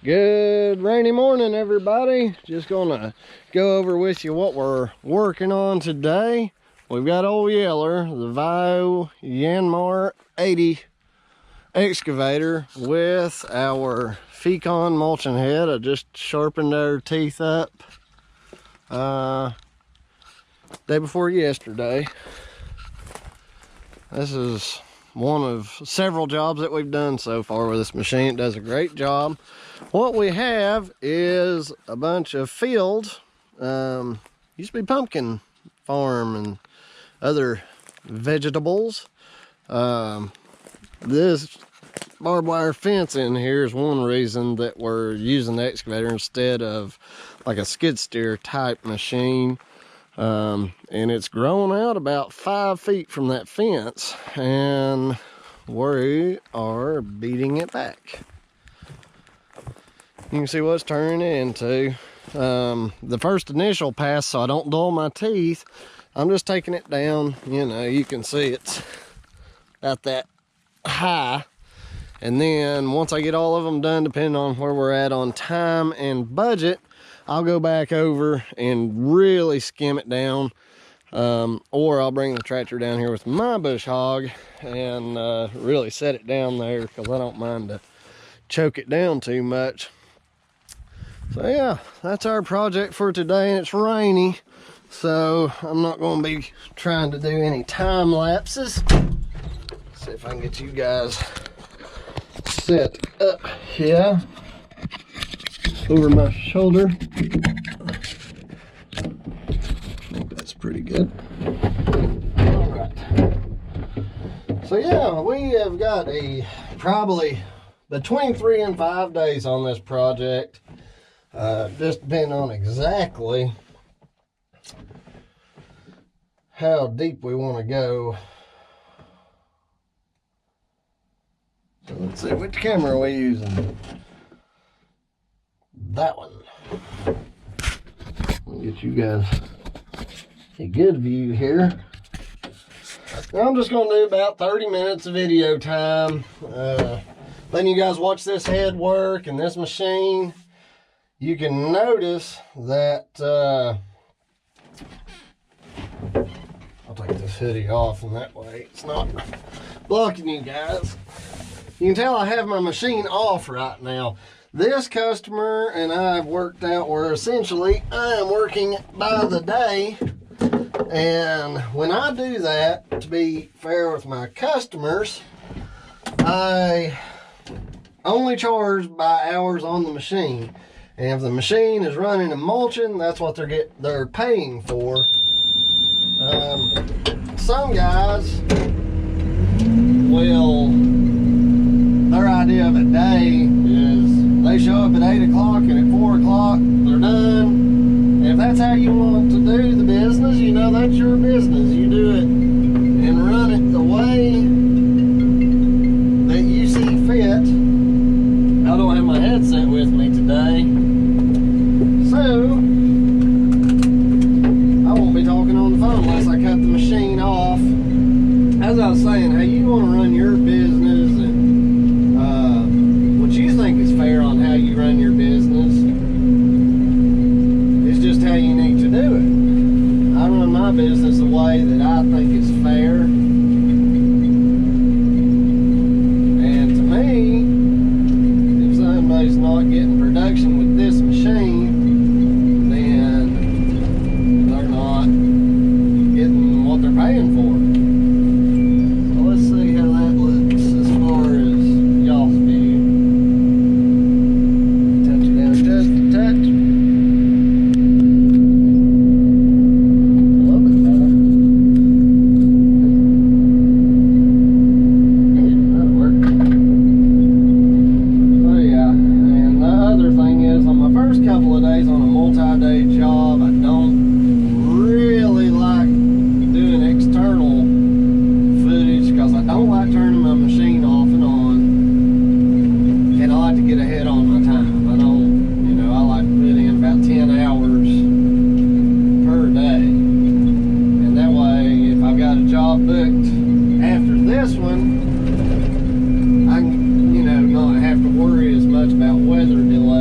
Good rainy morning, everybody. Just gonna go over with you what we're working on today. We've got old Yeller, the Vio Yanmar 80 excavator with our Fecon mulching head. I just sharpened our teeth up day before yesterday. This is one of several jobs that we've done so far with this machine. It does a great job. What we have is a bunch of fields. Used to be pumpkin farm and other vegetables. This barbed wire fence in here is one reason that we're using the excavator instead of like a skid steer type machine. And it's grown out about 5 feet from that fence, and we are beating it back. You can see what's turning it into. The first initial pass, so I don't dull my teeth, I'm just taking it down. You know, you can see it's about that high. And then once I get all of them done, depending on where we're at on time and budget, I'll go back over and really skim it down. Or I'll bring the tractor down here with my bush hog and really set it down there, because I don't mind to choke it down too much. So yeah, that's our project for today, and it's rainy, so I'm not going to be trying to do any time lapses. Let's see if I can get you guys set up here over my shoulder. I think that's pretty good. All right. So yeah, we have got probably between 3 and 5 days on this project. Just depending on exactly how deep we want to go. So let's see, which camera are we using? That one. I'll get you guys a good view here. Now I'm just going to do about 30 minutes of video time, letting you guys watch this head work and this machine. You can notice that I'll take this hoodie off, and that way it's not blocking you guys. You can tell I have my machine off right now. This customer and I have worked out where essentially I am working by the day, and when I do that, to be fair with my customers, I only charge by hours on the machine. And if the machine is running and mulching, that's what they're paying for. Some guys will, their idea of a day is they show up at 8 o'clock and at 4 o'clock they're done. And if that's how you want to do the business, you know, that's your business. You do it and run it the way that you see fit. I don't have my headset with me today, so I won't be talking on the phone unless I cut the machine off. As I was saying, how you want to run your business and what you think is fair on how you run your business is just how you need to do it. I run my business the way that I think is fair. And to me, if somebody's not getting production with this machine, then they're not getting what they're paying for. So let's see how that looks as far as y'all's view. Touch it down just a touch. A little bit better. Yeah, that'll work. So yeah, and the other thing is, on my first couple of days on a multi-day job, I don't really like doing external footage, because I don't like turning my machine off and on, and I like to get ahead on my time. I don't, you know, I like to put in about 10 hours per day, and that way if I've got a job booked after this one, I can, you know, not have to worry as much about weather delay.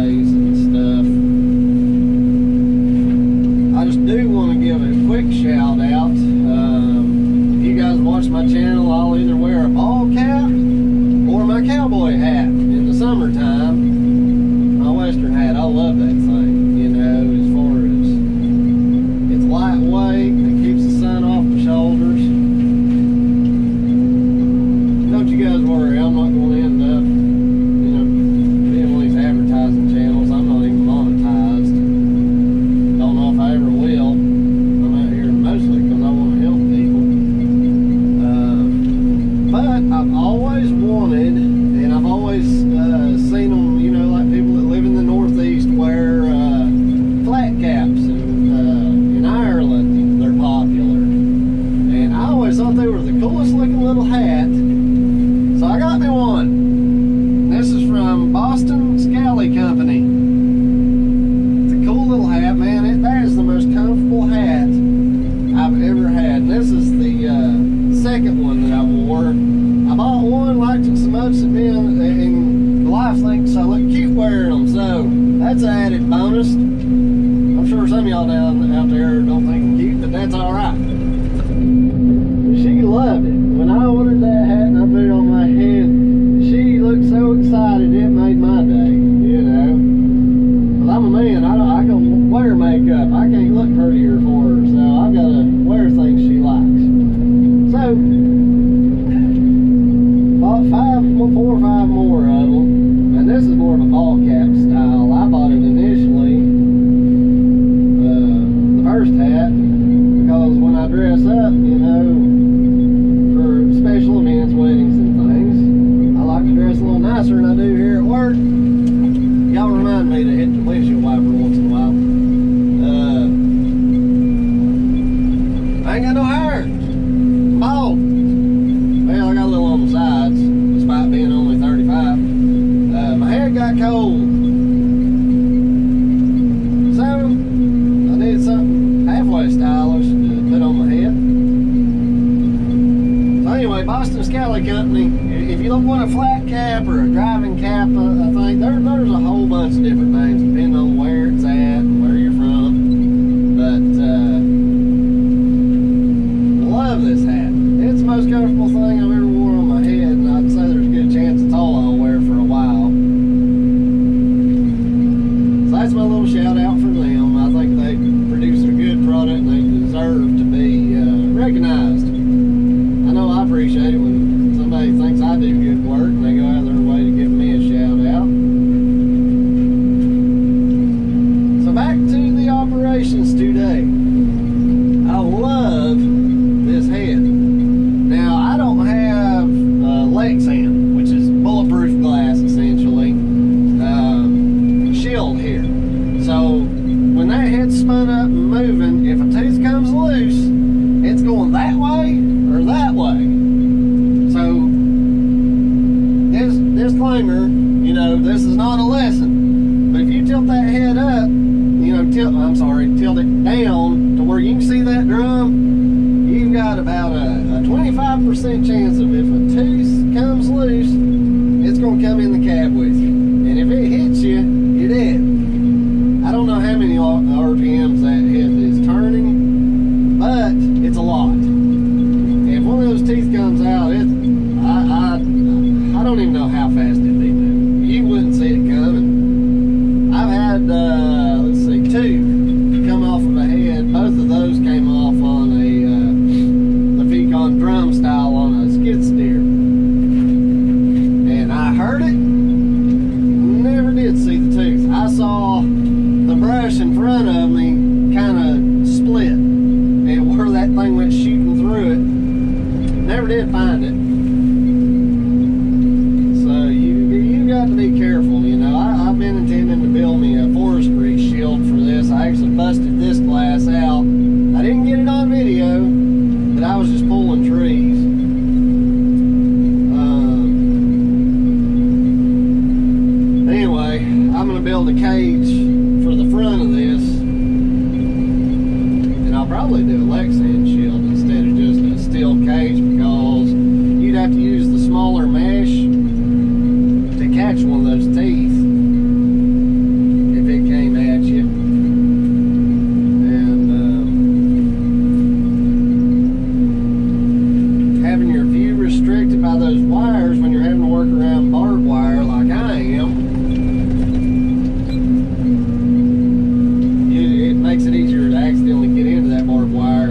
look cute wearing them, so that's an added bonus. I'm sure some of y'all out there don't think I'm cute, but that's all right. She loved it. When I ordered that hat and I put it on my head, she looked so excited it made my day, you know. But I'm a man, I can wear makeup. I can't look prettier for her, so I've got to wear things she likes. So, bought 4 or 5 more of them, and this is more of a ball cap style. I bought it initially, the first hat, because when I dress up, you know, for special events, weddings and things, I like to dress a little nicer than I do here at work. Y'all remind me to hit the windshield wiper once in a while. I ain't got no hair. I'm bald. Well, I got a little on the sides, despite being only 35. My hair got cold. So, I needed something halfway stylish to put on my head. So anyway, Boston Scally Company, if you don't want a flat cap or a driving cap, I think there's a whole bunch of different names depending on where it's at and where you're from. But, love this hat. It's the most comfortable thing I've ever worn on my head, and I'd say there's a good chance it's all I'll wear for a while. So that's my little shout out for them. I think they produce a good product and they deserve to be recognized. I know I appreciate it when somebody thinks I do good work and they go out of their way to give me a shout out. So back to the operations today. I love this head. Now I don't have Lexan, which is bulletproof glass essentially, shield here. So when that head's spun up and moving, if a tooth comes loose, it's going that way or that way. So disclaimer, you know, this is not a lesson, but if you tilt that head up, you know, tilt it down to where you can see that drum, you've got about a 25% chance of if a tooth comes loose, it's going to come in the cab with you. And if it hits you, you're dead. I don't know how many RPMs that head is turning, but it's a lot. If one of those teeth comes out, I don't even know how fast it'd be moving. You wouldn't see it coming. I've had, let's see, 2 come off of a head. Both of those came off on the Fecon drum style on a skid steer. And I heard it, never did see the tooth. I saw the brush in front of me kind of split, and where that thing went shooting through it, never did find it. So you got to be careful, you know. I've been intending to build me a forestry shield for this. I actually busted this glass out. I didn't get it on video, but I was just pulling trees. Anyway, I'm going to build a cage for the front of this, and I'll probably do a Lexan shield instead of just a steel cage, because you'd have to use the smaller mesh to catch one of those teeth if it came at you. And having your view restricted by those wires when you're having to work around barbed wire like I am, it makes it easier to accidentally get into that barbed wire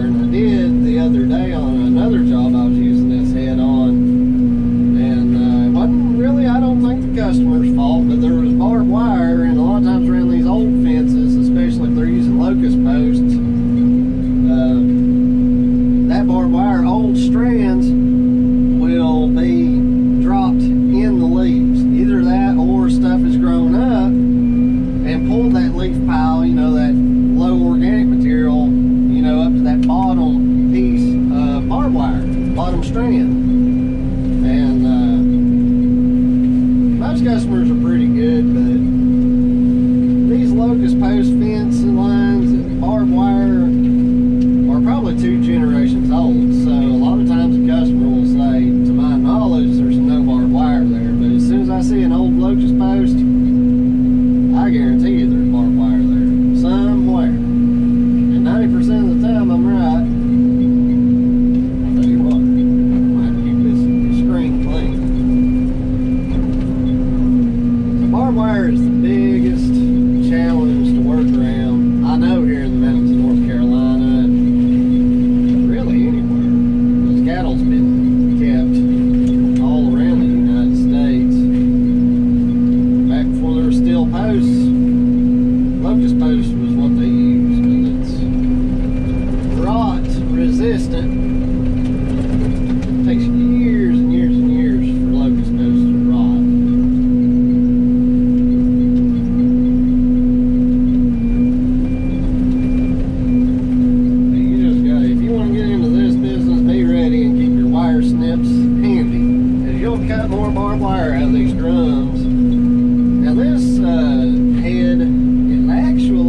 the biggest challenge to work around, I know, here in the mountains of North Carolina, and really anywhere. Those cattle's been kept all around the United States. Back before there were steel posts, locust posts was what they used, because it's rot resistant. It takes years and years and years for locust posts to rot. You just gotta, if you want to get into this business, be ready and keep your wire snips handy, because you'll cut more barbed wire out of these drums. Now this head,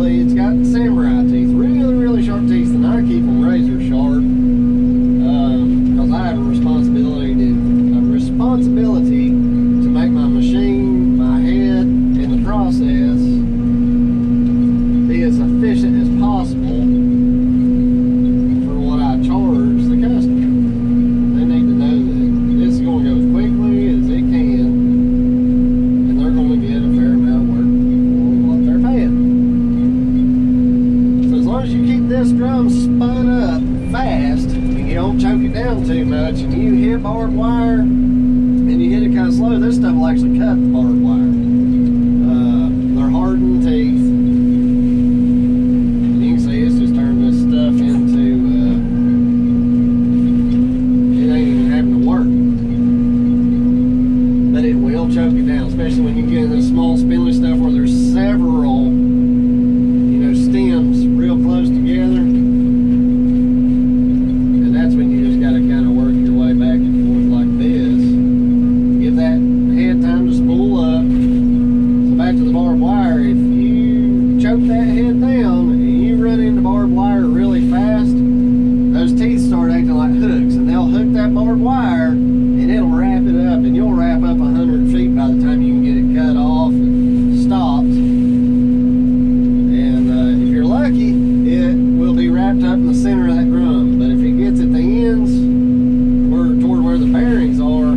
it's got samurai teeth, really, really sharp teeth, and I keep them razor sharp because I have a responsibility to make my machine, my head, and the process be as efficient as possible for what I charge the customer. They need to know that this is going to go as quickly as it can, and they're going to get a fair amount of work for what they're paying. As long as you keep this drum spun up fast and you don't choke it down too much, and you hit barbed wire and you hit it kind of slow, this stuff will actually cut the barbed wire. They're hardened teeth, and you can see it's just turned this stuff into it ain't even having to work, but it will choke it down, especially when you get into this small spindly stuff where there's several stems real close together, and that's when you just got to kind of work your way back and forth like this. Give that head time to spool up. So back to the barbed wire, if you choke that head down and you run into barbed wire really fast, those teeth start acting like hooks, and they'll hook that barbed wire and it'll wrap it up, and you'll wrap up 100 feet by the time you can get it cut off and stopped. Lucky, it will be wrapped up in the center of that drum, but if it gets at the ends toward where the bearings are,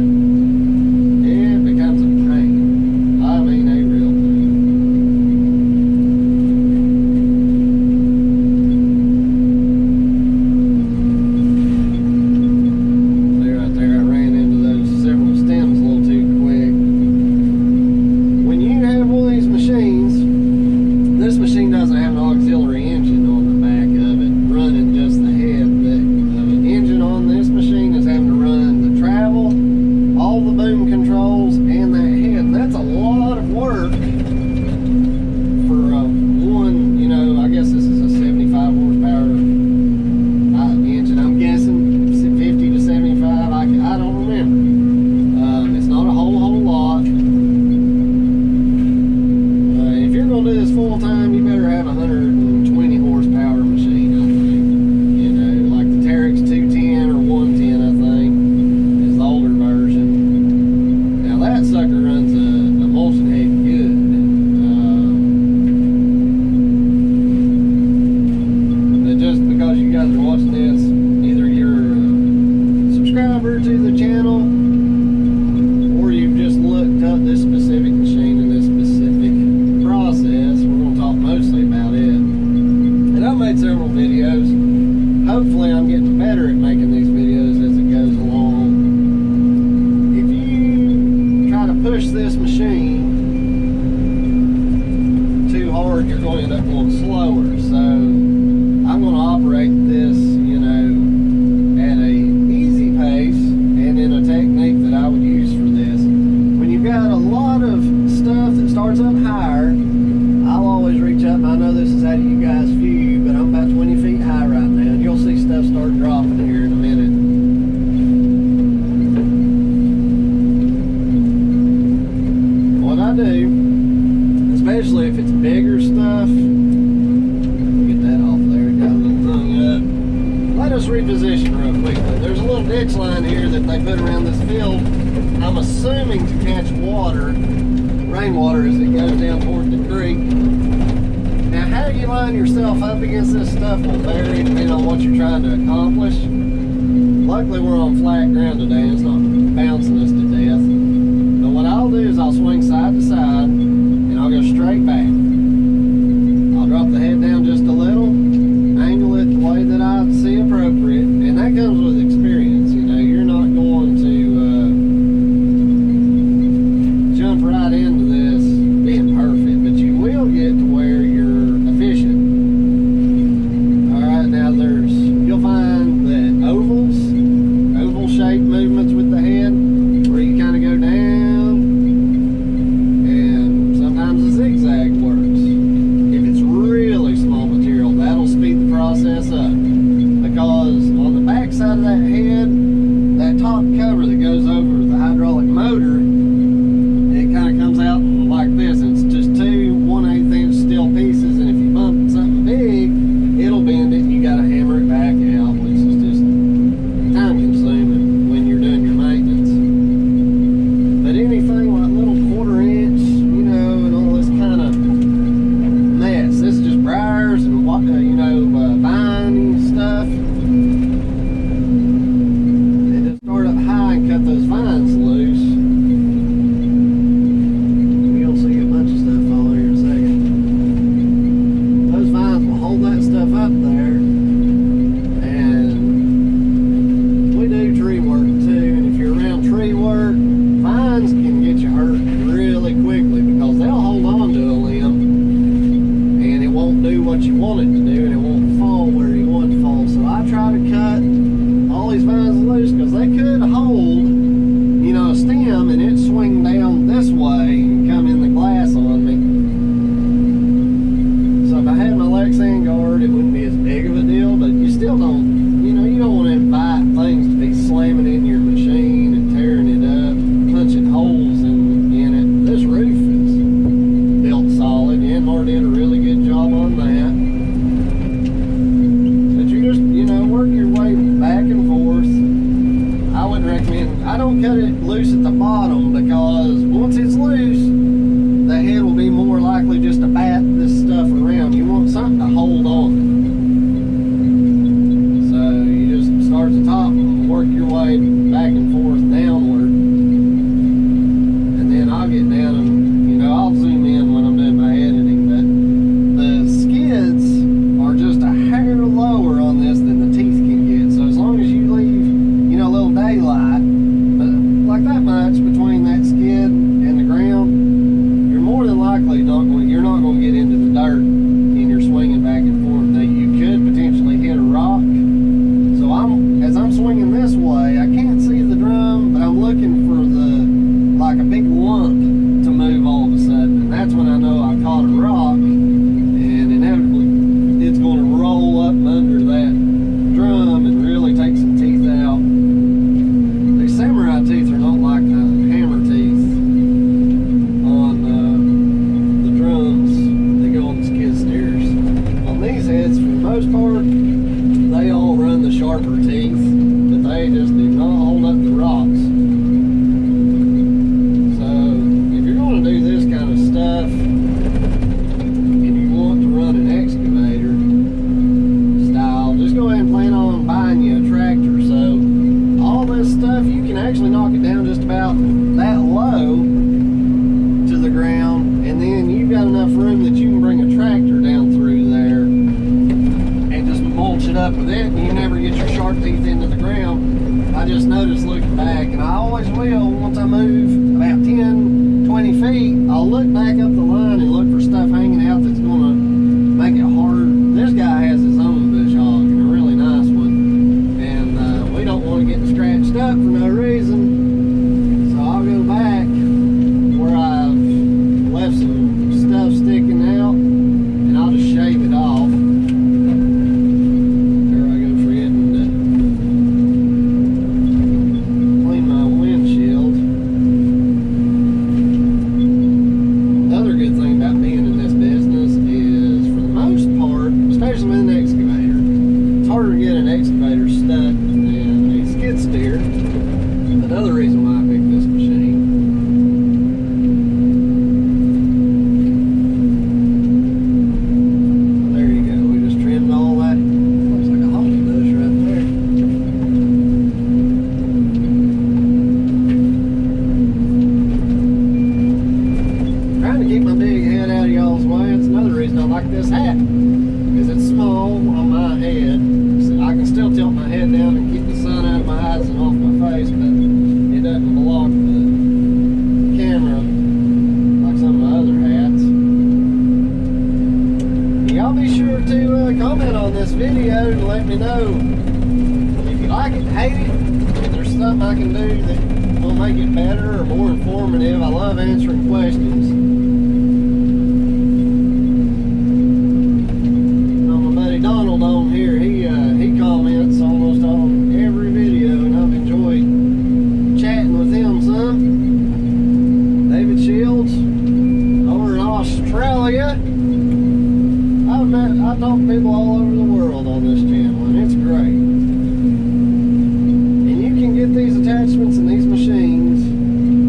it becomes a pain. I mean, a real pain. See right there, I ran into those several stems a little too quick. When you have one of these machines, this machine doesn't have an auxiliary engine on the back of it running just the head. The engine on this machine is having to run the travel, all the boom controls, and that head. And that's a lot of work for one, I guess this is a 75 horsepower engine. I'm guessing 50 to 75. I don't remember. It's not a whole lot. If you're going to do this full time, you better have a 120 horsepower machine, I think. Like the Terex 210 or 110, I think, is the older version. Now that sucker runs a mulching head good. But just because you guys are watching this, either you're a subscriber to the channel, or you've just looked up this specific machine and this specific process, we're going to talk mostly about it. And I've made several videos. Hopefully I'm getting better at making these videos as it goes along. If you try to push this machine too hard, you're going to end up going slower. So I'm going to operate this, at a easy pace and in a technique that I would use for this. When you've got a lot of stuff that starts up higher, I'll always reach up, and I know this is out of you guys' view, but I'm about 20 feet high right now, and you'll see stuff start dropping here in a minute. What I do, especially if it's bigger stuff, get that off there, got a little hung up. Let us reposition real quickly. There's a little ditch line here that they put around this field. I'm assuming to catch water, rainwater, as it goes down toward the creek. Now, how you line yourself up against this stuff will vary depending on what you're trying to accomplish. Luckily, we're on flat ground today, and it's not bouncing us to death. But what I'll do is I'll swing side to side, and I'll go straight landlord did a really good job on that. But you just, you know, work your way back and forth. I would recommend, I don't cut it loose at the bottom, because once it's loose, the head will be more likely just to bat this stuff around. You want something to hold on. So you just start at the top and work your way back and forth downward. And then I'll get down and, you know, I'll zoom in when I'm doing my editing, but the skids are just a hair lower on this than the teeth can get. So as long as you leave, you know, a little daylight, but like that much between that skid and the ground, you're more than likely you're not going to get into the dirt and you're swinging back and forth. Now you could potentially hit a rock. So as I'm swinging this way, I can't see the drum, but I'm looking for like a big lump to move all of a sudden, and that's when I know I caught a rock, and inevitably it's going to roll up under that drum and really take some teeth out. These samurai teeth are not like the hammer teeth on the drums that go on the skid steers. On these heads, for the most part, they all run the sharper teeth, but they just do not hold up the rocks. So if you're going to do this kind of stuff and you want to run an excavator style, just go ahead and plan on buying you a tractor. So all this stuff, you can actually knock it down just about that low to the ground, and then you've got enough room that you can bring a tractor down through there and just mulch it up with it, and you never get your sharp teeth into the ground. I just noticed looking back, and I always will, once I move about 10, 20 feet, I'll look back up the line and look for stuff hanging out that's going to make it hard. This guy has his own bush hog, and a really nice one, and we don't want to get scratched up for no reason. So I'll go back where I've left some stuff sticking out, and I'll just shave it off. There I go, forgetting to clean my windshield. Another good thing about being in this business is, for the most part, especially with an excavator, it's harder to get an excavator stuck than a skid steer. Another reason why I picked this machine. There you go. We just trimmed all that. Looks like a holly bush right there. Trying to keep my big head out of y'all's way. It's another reason I like this hat, because it's small on my head. So I can still tilt my head down and keep the sun out of my eyes and off my face, but it doesn't block the camera like some of my other hats. Y'all be sure to comment on this video and let me know if you like it, hate it, if there's something I can do that will make it better or more informative. I love answering questions. My buddy Donald on here, he comments almost on every video, and I've enjoyed chatting with him some. David Shields over in Australia. I've talked to people all over the world on this channel, and it's great. And you can get these attachments and these machines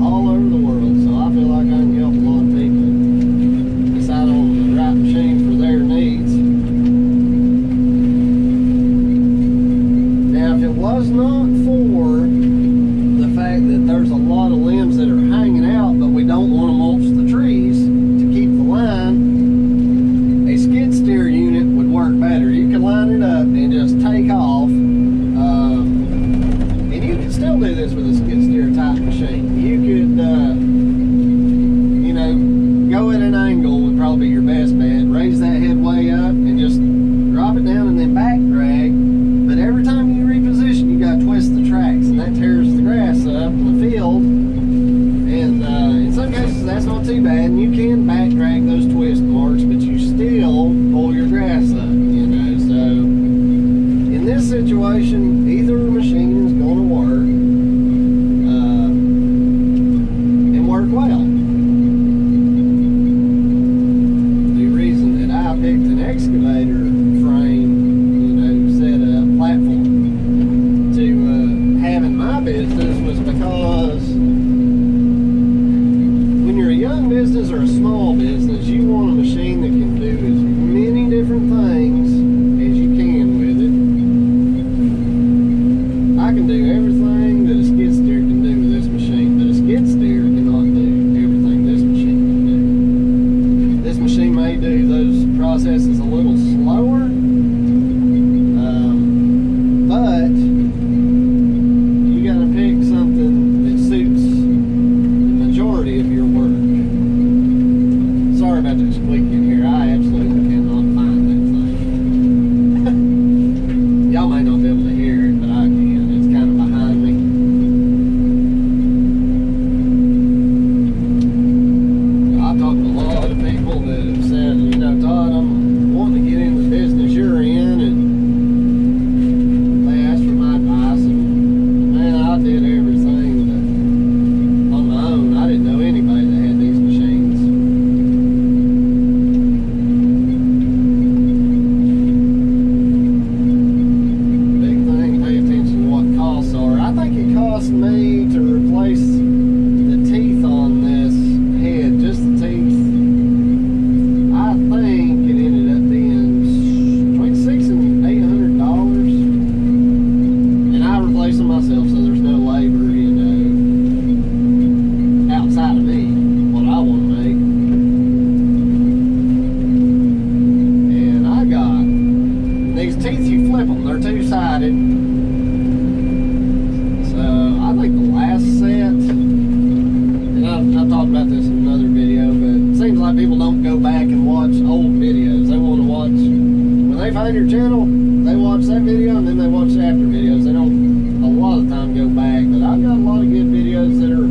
all over the world, so I feel like I can help a lot of people decide on the right machine for their needs. Now, if it was not for the fact that there's a lot of limbs that are hanging out, but we don't want to mulch the trees to keep the line, a skid steer unit would work better. You can line it up and just take off, and you can still do this with a skid steer type machine. You could, you know, go at an angle would probably be your best bet. Raise that head way up and just drop it down and then back drag. But every time you reposition, you got to twist the tracks, and that tears the grass up in the field. And in some cases, that's not too bad. And you can back drag those twist marks, but you still pull your grass up, you know. So in this situation, either machine is going to work and work well. Do do those processes a little slower, but you got to pick something that suits the majority of your work. Sorry about that squeaking here. I absolutely cannot find that thing. Y'all may not be able to hear it, but I can. It's kind of behind me. I've talked to a lot of people that have said, you know, Todd, I'm wanting to get in the business you're in, and they asked for my advice, and man, I did everything that, on my own. I didn't know anybody that had these machines. Big thing, pay attention to what costs are. I think it cost me to replace the teeth on this head, just the teeth. I think it ended up being between $600 and $800, and I replaced them myself, so there's no labor, you know, outside of me, what I want to make. And I got these teeth, you flip them, they're two-sided. So I think the last set, and I've talked about this in another video, but it seems like people don't go back and watch old videos. They want to watch, when they find your channel, they watch that video and then they watch the after videos. They don't a lot of the time go back, but I've got a lot of good videos that are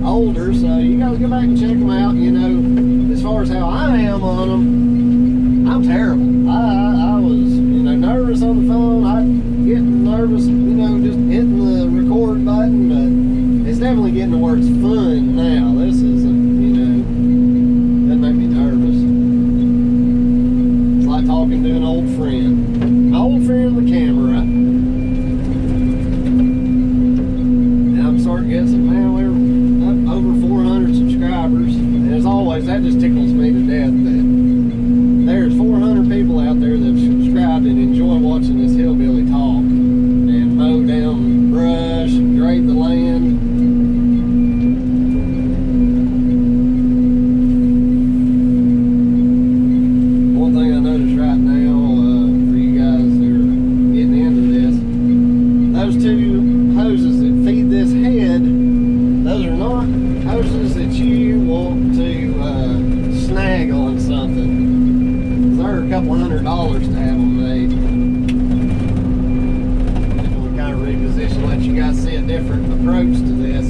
older, so you gotta go back and check them out. You know, as far as how I am on them, I'm terrible. I was, you know, nervous on the phone. I get nervous, you know, just hitting the record button, but it's definitely getting to where it's fun now. This isn't, you know, doesn't make me nervous. It's like talking to an old friend. My old friend with the camera. And I'm starting to get some, man, we're up over 400 subscribers. And as always, that just tickles me to death that there's 400 people out there that have subscribed and enjoy watching this hillbilly talk and mow down brush and grade the land. One thing I noticed right now, for you guys that are getting into this, those two hoses that feed this head, those are not hoses that you want to snag on something. They're a couple $100 to have them made. And we kind of reposition, let you guys see a different approach to this.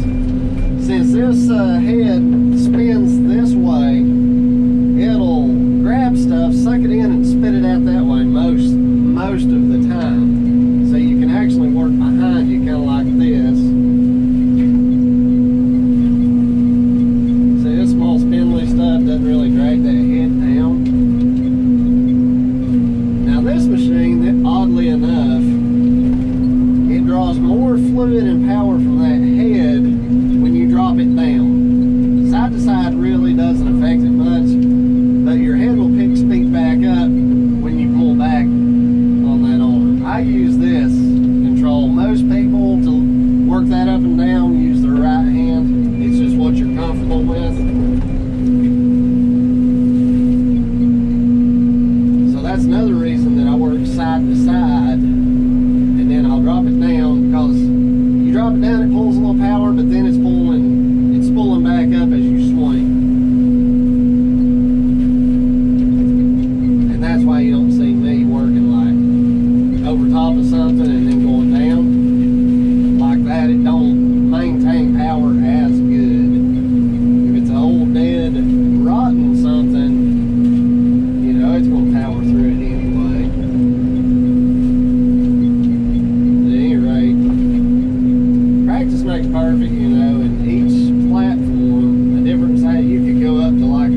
Since this head spins this way, it'll grab stuff, suck it in, and spit it out that way most of the time. So you can actually work behind you, kind of like this. See, this small spindly stuff doesn't really drag that head down. Now this machine, oddly enough, it draws more fluid and power from that head when you drop it down. Side to side really doesn't affect it much, but your head will pick speed back up when you pull back on that arm. I use this control. Most people, to work that up and down, use their right hand. It's just what you're comfortable with. So that's another reason that I work side to side, and then I'll drop it down, because you drop it down, it pulls a little power, but then it's pulling back up as you swing. And that's why you don't see me working like over top of something and then going down like that. It don't maintain power as good. If it's an old dead rotten something, you know, it's going to power through it anyway. At any rate, practice makes perfect, you know, and each platform, a different side, you could go up to like a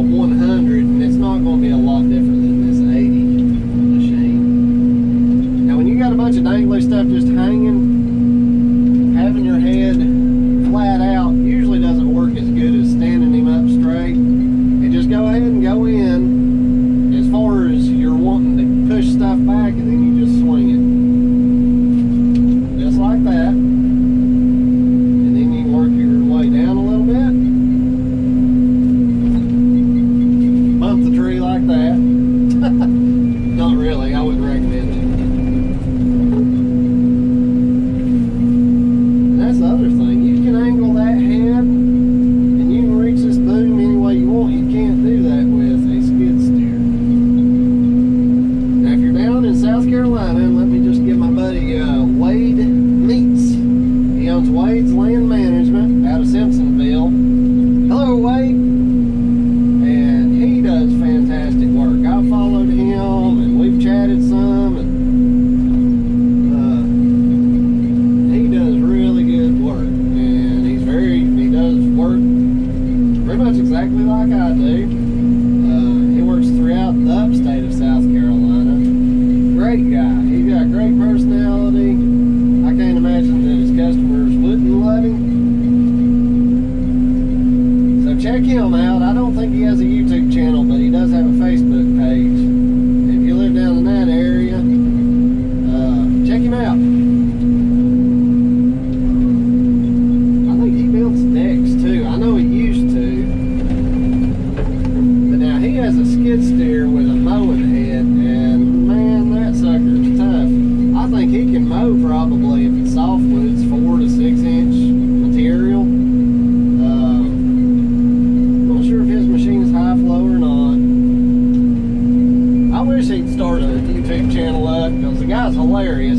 100, and it's not going to be a lot different than this 80 machine. Now when you got a bunch of dangly stuff just hanging, having your head flat out usually doesn't work as good as standing him up straight. And just go ahead and go in as far as you're wanting to push stuff back, and then you just swing it. Just like that. And then you work your way down a little bit. has a skid steer with a mowing head, and man, that sucker's tough. I think he can mow probably, if it's softwoods, 4 to 6 inch material. Not sure if his machine is high flow or not. I wish he'd start a YouTube channel up, because the guy's hilarious.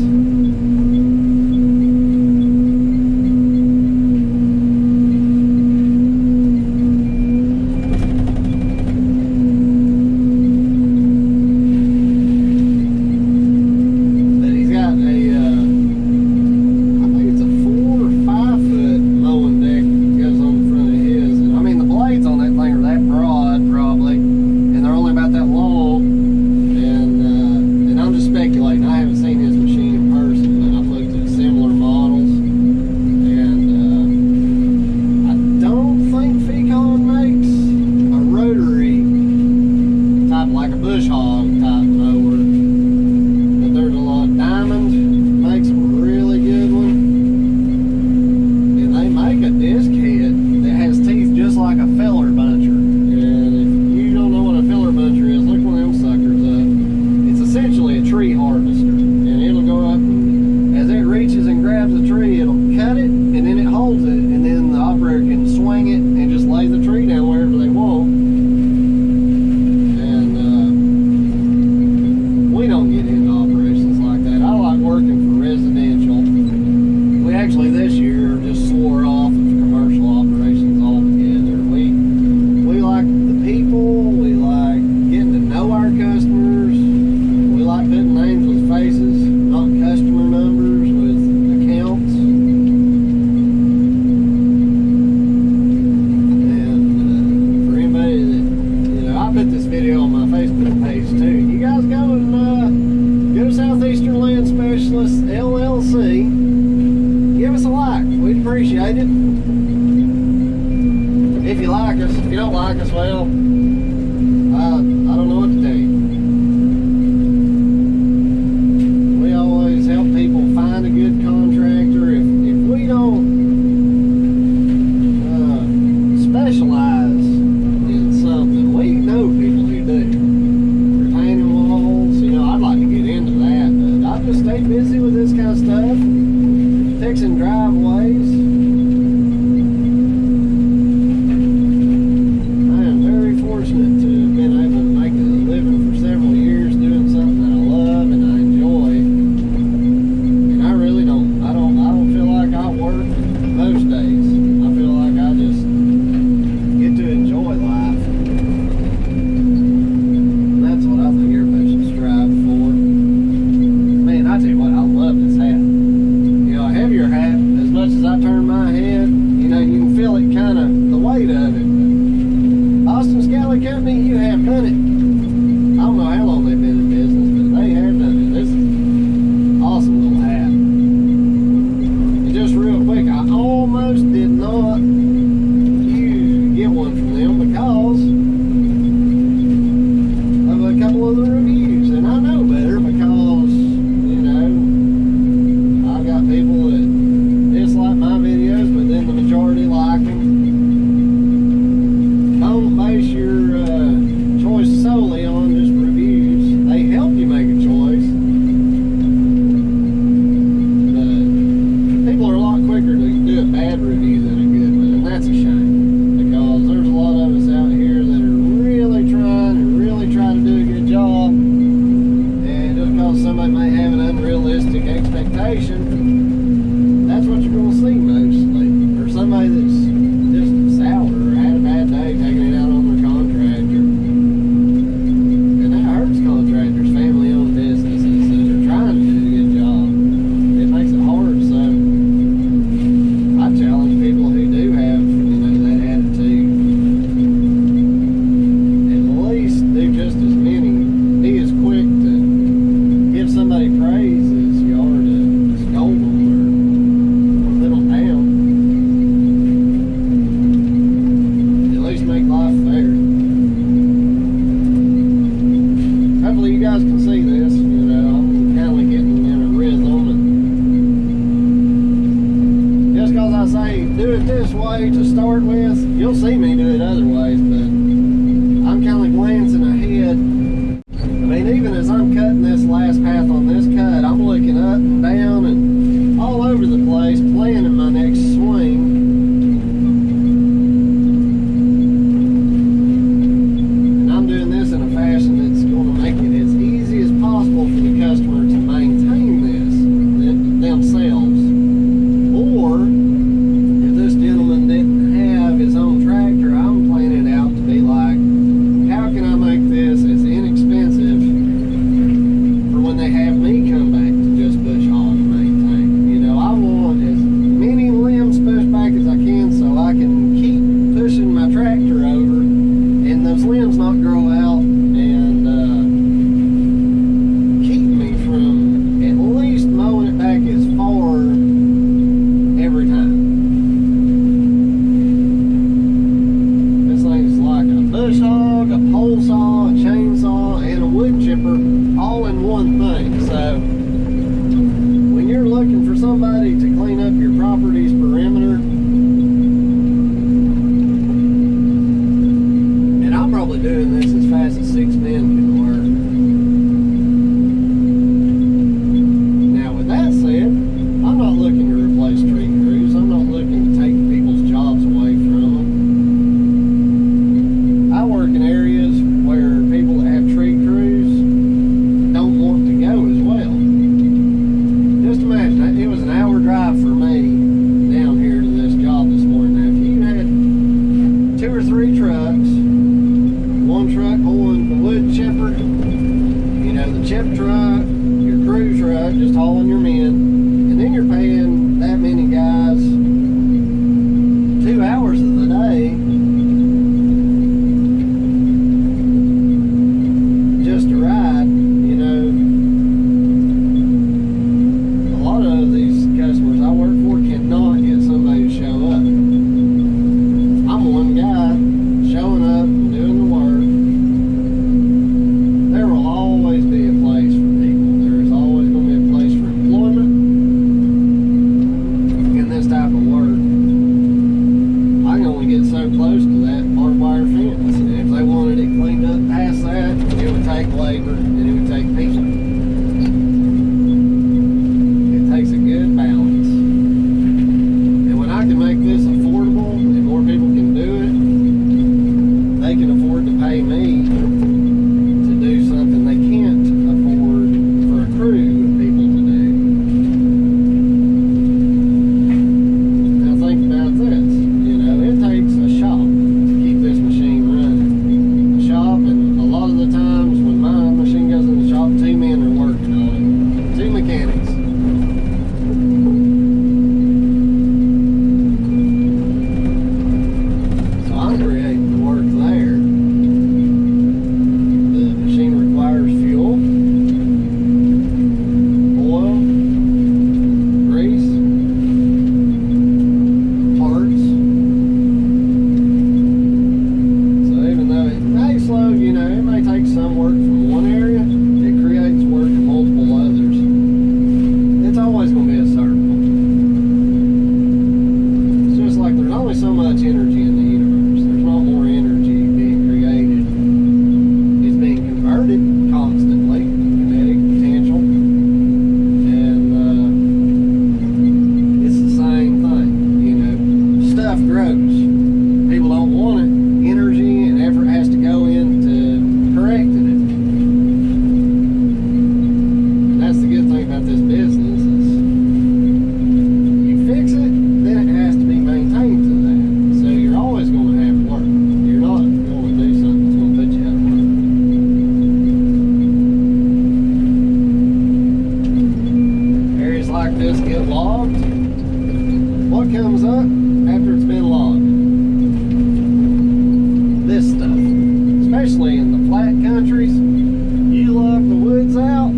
Appreciate it. If you like us, if you don't like us, well, I don't know what to tell you. We always help people find a good contractor. If we don't specialize in something, we know people who do. Retaining walls, you know, I'd like to get into that, but I just stay busy with this kind of stuff. Fixing driveways. I am very fortunate to have been able to make a living for several years doing something that I love and I enjoy. And I really don't feel like I work most days. I feel like I just get to enjoy life. And that's what I think everybody should strive for. Man, I tell you what, I love this hat. Heavier hat, as much as I turn my head, you know, you can feel it kind of, the weight of it. Austin Scally Company, you have done it. I don't know how long they've been in business, but they have done it. This is an awesome little hat. And just real quick, I almost did not get one from them because of a couple of the reviews, and I know better because, you know, I've got people that dislike my videos, but then the majority like them. Don't base your choice solely hole saw, a chainsaw, and a wood chipper all in one thing. So when you're looking for somebody to clean up your property's perimeter, and I'm probably doing this as fast as 6 men can work. Now with that said, I'm not looking to replace tree crews. I'm not looking to take people's jobs away from them. I work in areas where people that have tree crews don't want to go as well. Just imagine, it was an hour drive for me down here to this job this morning. Now, if you had 2 or 3 trucks, one truck hauling the wood chipper, you know, the chip truck, your crew truck, just hauling your men, and then you're paying that many guys 2 hours of the day just to ride, you know. A lot of these customers I work for cannot get somebody to show up. I'm one guy showing up and doing the work. There will always be a place for people. There is always going to be a place for employment in this type of work. I can only get so close to that barbed wire fence, and if they wanted it cleaned up past that, it would take labor and it would take people. It takes a good balance. And when I can make this affordable and more people can do it, they can afford to pay me to do something they can't afford for a crew of people to do. Now think about this, you know, it takes a shop to keep this machine running. A shop, and a lot of the times when my machine goes in the shop, 2 men are working on it. 2 mechanics. So I'm creating the work there. The machine requires fuel, oil, grease, parts. So even though it may slow, you know, it may take some work from one area, it creates work in multiple others. It's always going to be a circle. It's just like there's only so much energy in the universe. There's not more energy being created. It's being converted constantly, kinetic potential, and it's the same thing. You know, stuff grows. People don't want it. Energy and effort has to go into correcting it. And that's the good thing about this business is you fix it, then it has to be maintained to that. So you're always going to have work. You're not going to do something that's going to put you out of work. Areas like this get logged. What comes up after it's been logged? This stuff. Especially in the flat countries, you log the woods out,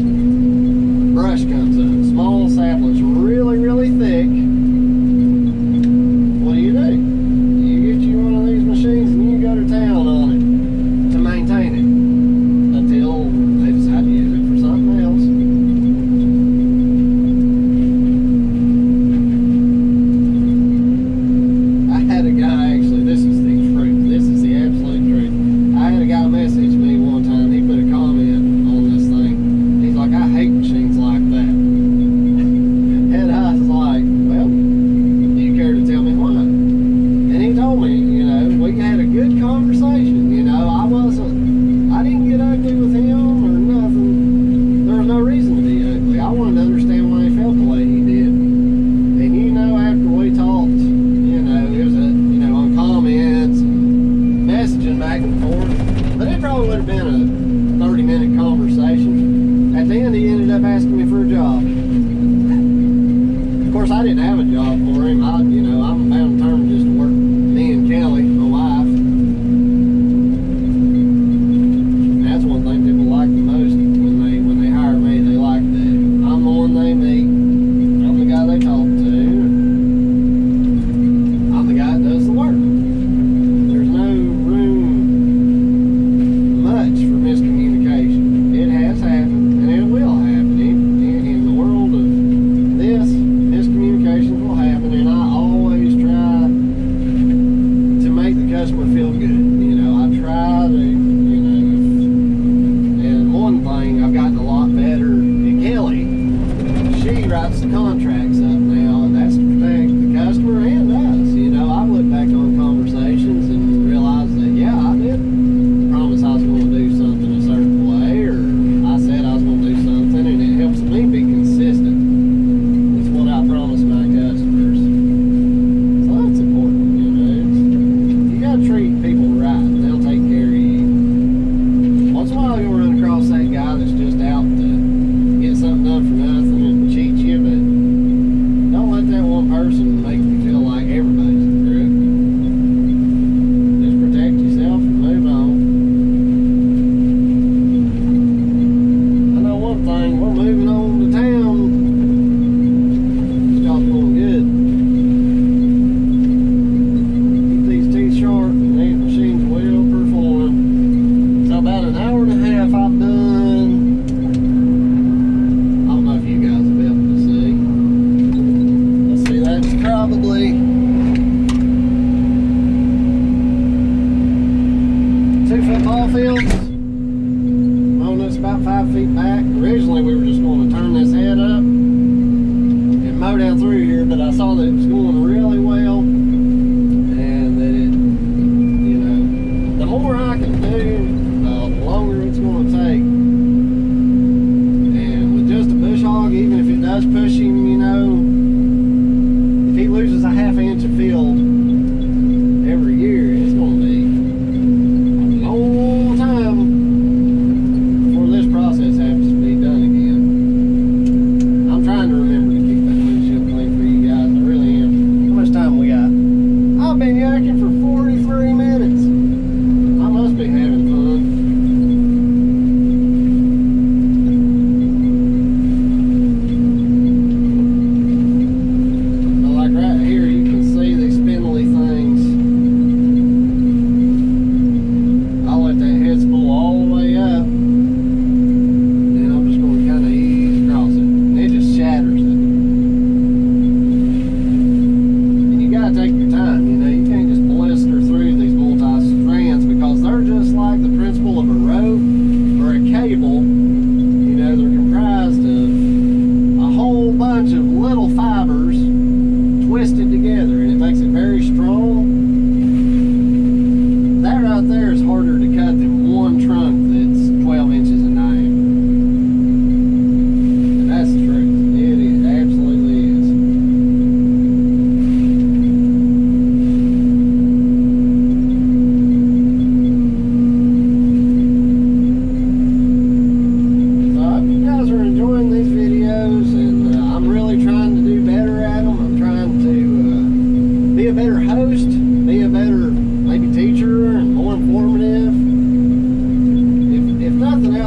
brush comes up. Small saplings, really, really thick. What do? You get you one of these machines and you go to town on it to maintain it until they decide to use it for something else. I had a guy, this is the truth. This is the absolute truth. I had a guy message me one time. He put a comment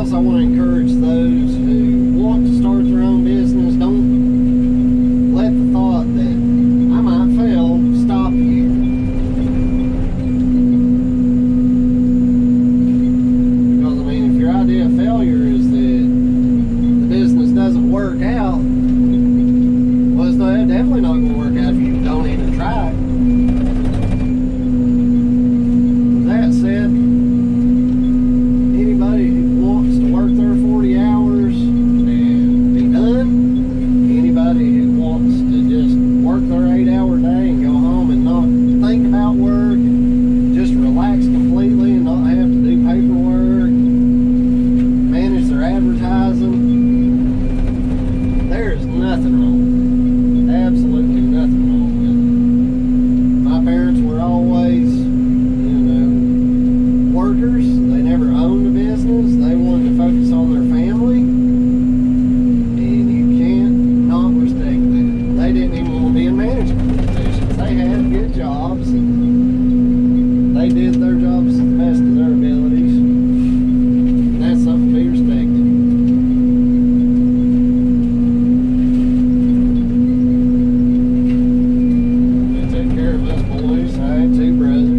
else I want to encourage those who want to start their own business, don't let the thought that I might fail stop you. Because, I mean, if your idea of failure is that the business doesn't work out, well, it's definitely not going to work out if you don't even try it. With that said, anybody who wants to work their 40 hours and be done, anybody who wants to just work their 8-hour day and go home and not think about work and just relax completely and not have to do paperwork, manage their advertising, there is nothing wrong. Absolutely nothing wrong with it. My parents were always, workers. They never owned a business. They wanted to focus on their family, and you can't not respect that. They didn't even want to be in management positions. They had good jobs, and they did their jobs to the best of their abilities, and that's something to be respected. They took care of us boys. I had 2 brothers.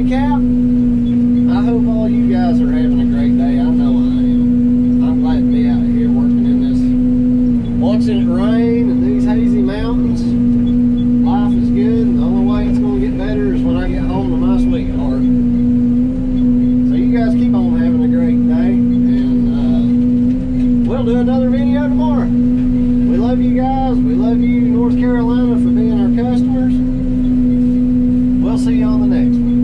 I hope all you guys are having a great day. I know I am. I'm glad to be out here working in this, watching it rain and these hazy mountains. Life is good, and the only way it's going to get better is when I get home to my sweetheart. So you guys keep on having a great day, and we'll do another video tomorrow. We love you guys. We love you, North Carolina, for being our customers. We'll see you on the next one.